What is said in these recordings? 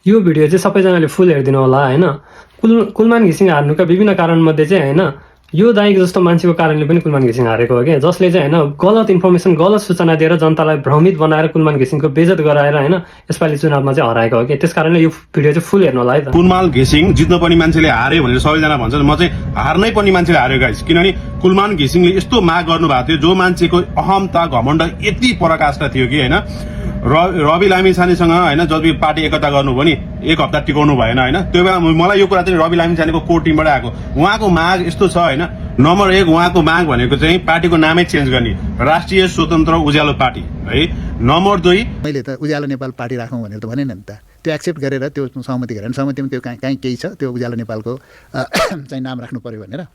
यो भिडियो चाहिँ सबैजनाले फुल हेरिदिनु होला हैन। कुलमान घिसिङ हार्नुका विभिन्न कारणमध्ये चाहिँ हैन यो दाइ जस्तो मान्छेको कारणले पनि कुलमान घिसिङ हारेको हो क्या, जसले चाहिँ हैन गलत इन्फर्मेसन गलत सूचना दिएर जनतालाई भ्रमित बनाएर कुलमान घिसिङको बेइज्जत गराएर हैन यसपालि चुनावमा चाहिँ हराएको हो क्या। त्यसकारणले यो भिडियो चाहिँ फुल हेर्नु होला है त। कुलमान घिसिङ जित्न पनि मान्छेले हारे भनेर सबैजना भन्छन्, म चाहिँ हार्नै पनि मान्छेले हार्यो गाइस। किनभने कुलमान घिसिङले यस्तो माग गर्नुभएको थियो जो मान्छेको अहमता घमण्ड यति पराकाष्ठा थियो कि हैन। रवि लामिछानेसँग हैन जब पार्टी एकता गर्नु पनि एक हप्ता टिकाउनु भएन हैन। त्यो बेला मलाई यो कुरा चाहिँ रवि लामिछानेको कोर टिमबाट आएको। उहाँको माग यस्तो छ हैन, नम्बर 1 उहाँको माग भनेको चाहिँ पार्टीको नामै चेन्ज गर्ने, राष्ट्रिय स्वतन्त्र उज्यालो पार्टी है। नम्बर 2 मैले त उज्यालो नेपाल पार्टी राखौँ भनेर त भनेन नि त, त्यो एक्सेप्ट गरेर त्यो सहमति गरेर सहमतिमा त्यो कहीँ केही छ त्यो उज्यालो नेपालको चाहिँ नाम राख्नु पर्यो भनेर।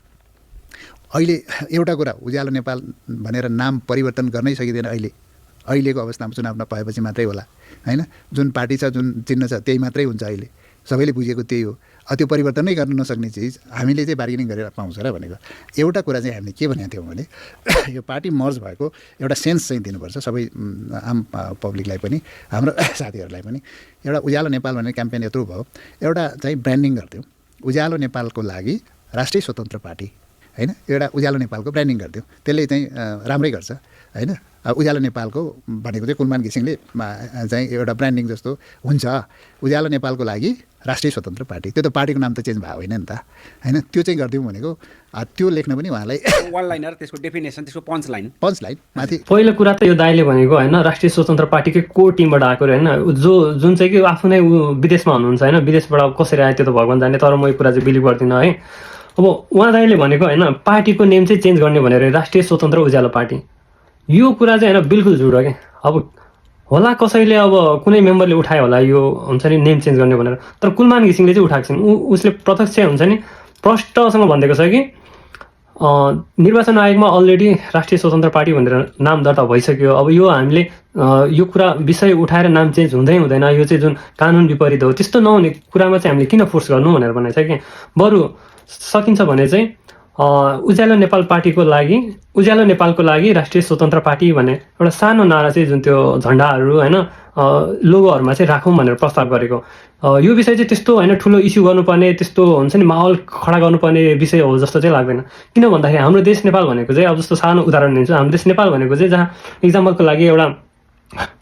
अहिले एउटा कुरा उज्यालो नेपाल भनेर नाम परिवर्तन गर्नै सकिँदैन। अहिलेको अवस्थामा चुनाव नपाएपछि मात्रै होला हैन। जुन पार्टी छ जुन चिन्ह छ त्यही मात्रै हुन्छ। अहिले सबैले बुझेको त्यही हो। त्यो परिवर्तन नै गर्न नसक्ने चिज हामीले चाहिँ बार्गेनिङ गरेर पाउँछ र भनेको एउटा कुरा चाहिँ हामीले के भनेको थियौँ भने यो पार्टी मर्ज भएको एउटा सेन्स चाहिँ दिनुपर्छ सबै आम पब्लिकलाई पनि हाम्रो साथीहरूलाई पनि। एउटा उज्यालो नेपाल भन्ने क्याम्पेन यत्रो भयो, एउटा चाहिँ ब्रान्डिङ गर्थ्यौँ उज्यालो नेपालको लागि राष्ट्रिय स्वतन्त्र पार्टी हैन। एउटा उज्यालो नेपालको ब्रान्डिङ गर्थ्यौँ, त्यसले चाहिँ राम्रै गर्छ हैन। उज्यालो नेपालको भनेको चाहिँ कुलमान घिसिङले चाहिँ एउटा ब्रान्डिङ जस्तो हुन्छ। उज्यालो नेपालको लागि राष्ट्रिय स्वतन्त्र पार्टी, त्यो त पार्टीको नाम त चेन्ज भयो होइन नि त हैन। त्यो चाहिँ गरिदिउँ भनेको त्यो लेख्न पनि उहाँलाई वान लाइनर त्यसको डेफिनेसन त्यसको पञ्च लाइन माथि। पहिलो कुरा त यो दाइले भनेको हैन राष्ट्रिय स्वतन्त्र पार्टीकै कोर टिमबाट आएको हैन, जुन चाहिँ कि आफू नै विदेशमा हुनुहुन्छ हैन। विदेशबाट कसरी आयो त्यो त भगवान जाने, तर म यो कुरा चाहिँ बिलिभ गर्दिनँ है। अब उहाँ दाइले भनेको हैन पार्टीको नेम चाहिँ चेन्ज गर्ने भनेर राष्ट्रिय स्वतन्त्र उज्यालो पार्टी, यो कुरा चाहिँ हैन बिल्कुल झुट हो क्या। अब होला कसैले अब कुनै मेम्बरले उठायो होला यो हुन्छ नि नेम चेन्ज गर्ने भनेर, तर कुलमान घिसिङले चाहिँ उठाएको छैन। उसले प्रत्यक्ष हुन्छ नि प्रष्टसँग भनिदिएको छ कि निर्वाचन आयोगमा अलरेडी राष्ट्रिय स्वतन्त्र पार्टी भनेर नाम दर्ता भइसक्यो। अब यो हामीले यो कुरा विषय उठाएर नाम चेन्ज हुँदै हुँदैन, यो चाहिँ जुन कानुन विपरीत हो त्यस्तो नहुने कुरामा चाहिँ हामीले किन फोर्स गर्नु भनेर भनेको छ कि। बरु सकिन्छ भने चाहिँ उज्यालो नेपालको लागि राष्ट्रिय स्वतन्त्र पार्टी भन्ने एउटा सानो नारा चाहिँ जुन त्यो झन्डाहरू हैन लोगोहरूमा चाहिँ राखौँ भनेर प्रस्ताव गरेको। यो विषय चाहिँ त्यस्तो हैन ठुलो इस्यु गर्नुपर्ने त्यस्तो हुन्छ नि माहौल खडा गर्नुपर्ने विषय हो जस्तो चाहिँ लाग्दैन। किन भन्दाखेरि हाम्रो देश नेपाल भनेको चाहिँ अब जस्तो सानो उदाहरण दिन्छु, हाम्रो देश नेपाल भनेको चाहिँ जहाँ इक्जाम्पलको लागि एउटा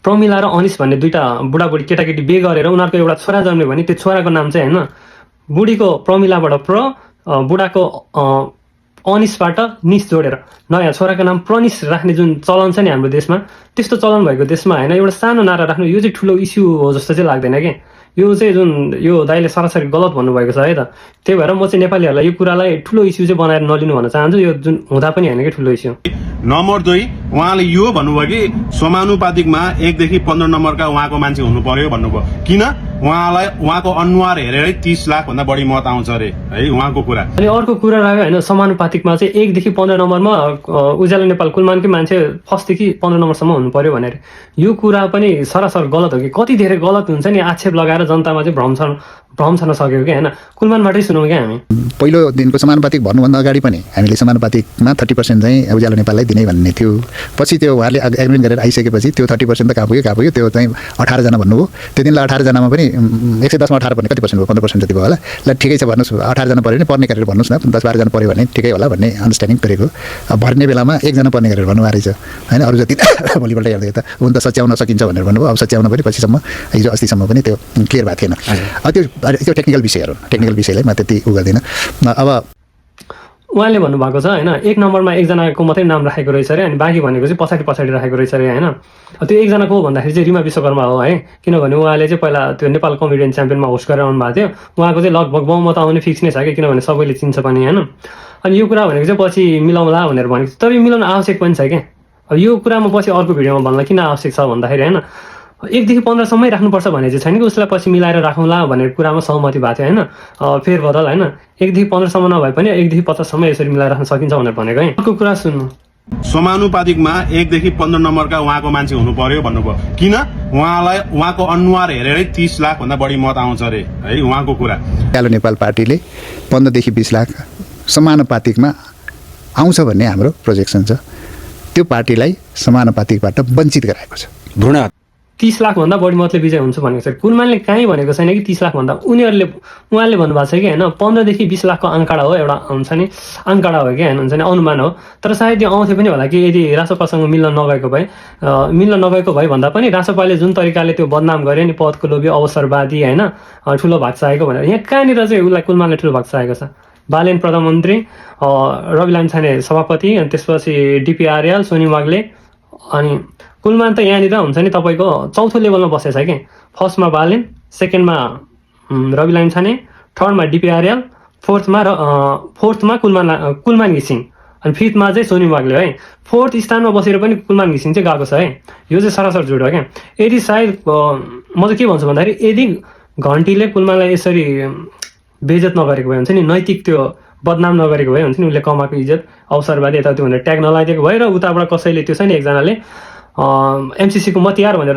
प्रमिला र अनिस भन्ने दुईटा बुढाबुढी केटाकेटी बिहे गरेर उनीहरूको एउटा छोरा जन्म्यो भने त्यो छोराको नाम चाहिँ हैन बुढीको प्रमिलाबाट बुढाको अनिसबाट निस जोडेर नयाँ छोराको नाम प्रनिस राख्ने जुन चलन छ नि हाम्रो देशमा, त्यस्तो चलन भएको देशमा हैन एउटा सानो नारा राख्नु यो चाहिँ ठुलो इस्यु हो जस्तो चाहिँ लाग्दैन कि। यो चाहिँ जुन यो दाइले सरासरी गलत भन्नुभएको छ है त। त्यही भएर म चाहिँ नेपालीहरूलाई यो कुरालाई ठुलो इस्यु चाहिँ बनाएर नलिनु भन्न चाहन्छु। यो जुन हुँदा पनि होइन कि ठुलो इस्यु। नम्बर 2 उहाँले यो भन्नुभयो कि समानुपातिकमा 1 देखि 15 नम्बरका उहाँको मान्छे हुनु पर्यो भन्नुभयो। किन? उहाँलाई उहाँको अनुहार हेरेरै 30 लाख भन्दा बढी मत आउँछ अरे है उहाँको कुरा। अनि अर्को कुरा रह्यो होइन समानुपातिकमा चाहिँ 1 देखि 15 नम्बरमा उज्यालो नेपाल कुलमानकै मान्छे 1 देखि 15 नम्बरसम्म हुनु पर्यो भनेर यो कुरा पनि सरासर गलत हो कि। कति धेरै गलत हुन्छ नि आक्षेप लगाएर जनतामा चाहिँ भ्रम छन सक्यो कि हैन। कुलमानबाटै सुनौँ क्या हामी। पहिलो दिनको समानुपातिक भन्नुभन्दा अगाडि पनि हामीले समानुपातिकमा 30% चाहिँ उज्यालो नेपाललाई दिने भन्ने थियो। पछि त्यो उहाँले एग्रिमेन्ट गरेर आइसकेपछि त्यो 30% त कहाँ पुग्यो त्यो चाहिँ 18 जना भन्नुभयो। त्यो दिनलाई 18 जनामा पनि 110 मा 18 भन्ने कति पर्सेन्ट भयो 15% जति भयो होला। ल ठिकै छ भन्नुहोस् 18 जना पऱ्यो भने पर्ने गरेर भन्नुहोस् न 10-12 जना पऱ्यो भने ठिकै होला भन्ने अन्डरस्ट्यान्डिङ गरेको। भर्ने बेलामा 1 जना पर्ने गरेर भन्नुभएको रहेछ हैन। अरू जति भोलिपल्ट हेर्दै त हुन त सच्याउन सकिन्छ भनेर भन्नुभयो। अब सच्याउन पनि पछिसम्म हिजो अस्तिसम्म पनि त्यो क्लियर भएको थिएन। त्यो टेक्निकल विषयलाई म त्यति उ गर्दिनँ। अब उहाँले भन्नुभएको छ हैन 1 नम्बरमा 1 जनाको मात्रै नाम राखेको रहेछ अरे, अनि बाँकी भनेको चाहिँ पछाडि राखेको रहेछ अरे हैन। त्यो 1 जनाको भन्दाखेरि चाहिँ रिमा विश्वकर्मा हो है। किनभने उहाँले चाहिँ पहिला त्यो नेपाल कमेडियन च्याम्पियनमा होस्ट गरेर आउनु भएको थियो। उहाँको चाहिँ लगभग बहुमत आउने फिक्स नै छ कि, किनभने सबैले चिन्छ पनि हैन। अनि यो कुरा भनेको चाहिँ पछि मिलाउँला भनेर भनेको छ, तर यो मिलाउन आवश्यक पनि छ क्या। अब यो कुरा म पछि अर्को भिडियोमा भन्ला किन आवश्यक छ भन्दाखेरि हैन 1 देखि 15 सम्मै राख्नुपर्छ भने चाहिँ छैन कि उसलाई पछि मिलाएर राखौँला भनेर कुरामा सहमति भएको थियो हैन। फेरबदल हैन 1 देखि 15 सम्म नभए पनि 1 देखि 50 सम्म यसरी मिलाएर राख्न सकिन्छ भनेर भनेको है। अर्को कुरा सुन्नु, समानुपातिकमा 1 देखि 15 नम्बरका उहाँको मान्छे हुनु पर्यो भन्नुभयो। किन? उहाँलाई उहाँको अनुहार हेरेरै 30 लाख भन्दा बढी मत आउँछ अरे है उहाँको कुरा। उज्यालो नेपाल पार्टीले 15 देखि 20 लाख समानुपातिकमा आउँछ भन्ने हाम्रो प्रोजेक्सन छ। त्यो पार्टीलाई समानुपातिकबाट वञ्चित गराएको छ। भ्रूण 30 लाखभन्दा बढी मतले विजय हुन्छ भनेको छ। कुलमानले काहीँ भनेको छैन कि 30 लाखभन्दा, उहाँले भन्नुभएको छ कि होइन 15 देखि 20 लाखको आँकडा हो, एउटा हुन्छ नि आँकडा हो कि होइन, हुन्छ नि अनुमान हो। तर सायद यो आउँथ्यो पनि होला कि यदि रासोपासँग मिल्न नगएको भए भन्दा पनि रासोपाले जुन तरिकाले त्यो बदनाम गरे नि, पदको लोभी, अवसरवादी होइन, ठुलो भाग चाहेको भनेर, यहाँ कहाँनिर चाहिँ उसलाई कुलमानले ठुलो भाग चाहेको छ? बालेन प्रधानमन्त्री, रवि लामिछाने सभापति, अनि त्यसपछि डिपी आर्याल, सोनिम वाग्ले, अनि कुलमान त यहाँनिर हुन्छ नि तपाईँको चौथो लेभलमा बसेछ कि। फर्स्टमा बालेन, सेकेन्डमा रवि लामिछाने, थर्डमा डिपी आर्याल, फोर्थमा कुलमान घिसिङ, अनि फिफ्थमा चाहिँ सोनिम वाग्ले है। फोर्थ स्थानमा बसेर पनि कुलमान घिसिङ चाहिँ गएको छ है। यो चाहिँ सरासर झुट हो क्या। यदि सायद म चाहिँ के भन्छु भन्दाखेरि, यदि घन्टीले कुलमानलाई यसरी बेइज्जत नगरेको भए हुन्छ नि, नैतिक त्यो बदनाम नगरेको भए हुन्छ नि, उसले कमाएको इज्जत, अवसरवादी यताउति भनेर ट्याग नलाइदिएको भए र उताबाट कसैले त्यो छ नि एकजनाले एमसिसीको मतियार भनेर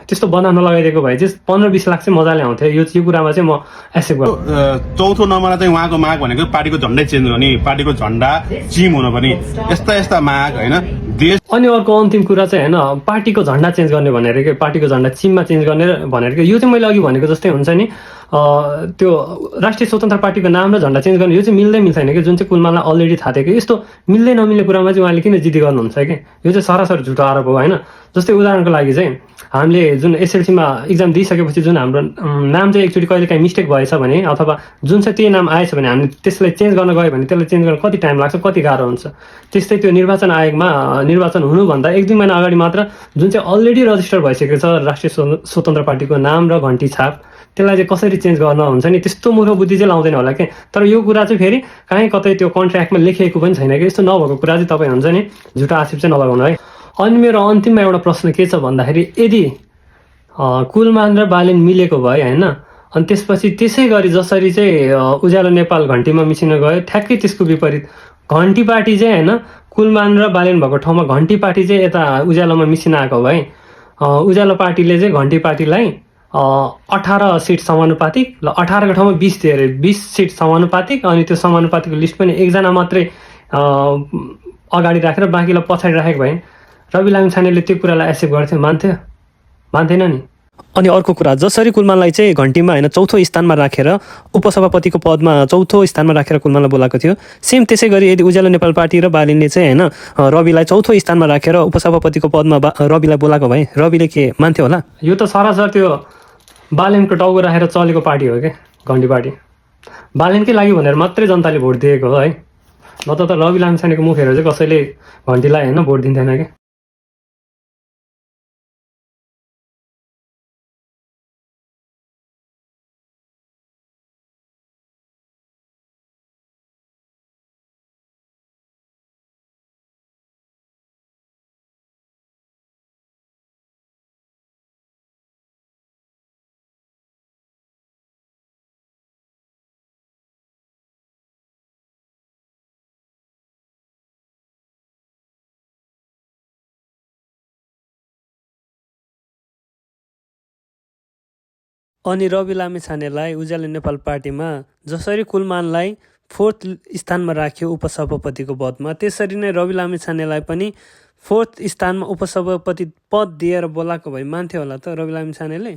त्यस्तो बदनाम नलगाइदिएको भए चाहिँ 15-20 लाख चाहिँ मजाले आउँथ्यो। यो कुरामा चाहिँ म एक्सेप्ट गर्छु। चौथो नम्बरमा चाहिँ उहाँको माग भनेको पार्टीको झन्डै चेन्ज हुने, पार्टीको झन्डा चिम हुनुपर्ने, यस्ता माग होइन देश। अनि अर्को अन्तिम कुरा चाहिँ होइन पार्टीको झन्डा चेन्ज गर्ने भनेर के, पार्टीको झन्डा चिममा चेन्ज गर्ने भनेर के, यो चाहिँ मैले अघि भनेको जस्तै हुन्छ नि, त्यो राष्ट्रिय स्वतन्त्र पार्टीको नाम र झन्डा चेन्ज गर्ने यो चाहिँ मिल्दैन कि, जुन चाहिँ कुलमानलाई अलरेडी थाहा थियो कि। यस्तो मिल्दै नमिल्ने कुरामा चाहिँ उहाँले किन जिद्दी गर्नुहुन्छ कि? यो चाहिँ सरासर झुटो आरोप हो होइन। जस्तै उदाहरणको लागि चाहिँ हामीले जुन एसएलसीमा इक्जाम दिइसकेपछि जुन हाम्रो नाम चाहिँ एकचोटि कहिले काहीँ मिस्टेक भएछ भने, अथवा जुन चाहिँ त्यही नाम आएछ भने हामीले त्यसलाई चेन्ज गर्न गयो भने त्यसलाई चेन्ज गर्न कति टाइम लाग्छ, कति गाह्रो हुन्छ। त्यस्तै त्यो निर्वाचन आयोगमा निर्वाचन हुनुभन्दा 1-2 महिना अगाडि मात्र जुन चाहिँ अलरेडी रजिस्टर भइसकेको छ राष्ट्रिय स्वतन्त्र पार्टीको नाम र घन्टी छाप, त्यसलाई चाहिँ कसरी चेन्ज गर्न हुन्छ नि, त्यस्तो मूर्ख बुद्धि चाहिँ लाउँदैन होला कि। तर यो कुरा चाहिँ फेरि काहीँ कतै त्यो कन्ट्र्याक्टमा लेखिएको पनि छैन कि। यस्तो नभएको कुरा चाहिँ तपाईँ हुन्छ नि झुटा आक्षेप चाहिँ नलगाउनु है। अनि मेरो अन्तिममा एउटा प्रश्न के छ भन्दाखेरि, यदि कुलमान र बालेन मिलेको भए होइन, अनि त्यसपछि त्यसै गरी जसरी चाहिँ उज्यालो नेपाल घन्टीमा मिसिन गयो, ठ्याक्कै त्यसको विपरीत घन्टी पार्टी चाहिँ होइन कुलमान र बालेन भएको ठाउँमा घन्टी पार्टी चाहिँ यता उज्यालोमा मिसिन आएको भए, उज्यालो पार्टीले चाहिँ घन्टी पार्टीलाई 18 सिट समानुपातिक, ल 18को ठाउँमा 20 दियो अरे, 20 सिट समानुपातिक, अनि त्यो समानुपातिकको लिस्ट पनि एकजना मात्रै अगाडि राखेर बाँकीलाई पछाडि राखेको भए रवि लामिछानेले त्यो कुरालाई एक्सेप्ट गर्थ्यो, मान्थेन नि। अनि अर्को कुरा, जसरी कुलमानलाई चाहिँ घन्टीमा होइन चौथो स्थानमा राखेर उपसभापतिको पदमा चौथो स्थानमा राखेर कुलमानलाई बोलाएको थियो, सेम त्यसै गरी यदि उज्यालो नेपाल पार्टी र बालेनले चाहिँ होइन रविलाई चौथो स्थानमा राखेर उपसभापतिको पदमा रविलाई बोलाएको भए रविले के मान्थ्यो होला? यो त सरासर त्यो बालेनको टाउको राखेर चलेको पार्टी हो क्या घन्टी पार्टी। बालेनकै लागि भनेर मात्रै जनताले भोट दिएको हो है, नत्र त रवि लामिछानेको मुख हेरेर चाहिँ कसैले घन्टीलाई होइन भोट दिन्थेन क्या। अनि रवि लामिछानेलाई उज्यालो नेपाल पार्टीमा जसरी कुलमानलाई 4th स्थानमा राख्यो उपसभापतिको पदमा, त्यसरी नै रवि लामिछानेलाई पनि 4th स्थानमा उपसभापति पद दिएर बोलाएको भए मान्थ्यो होला त रवि लामिछानेले?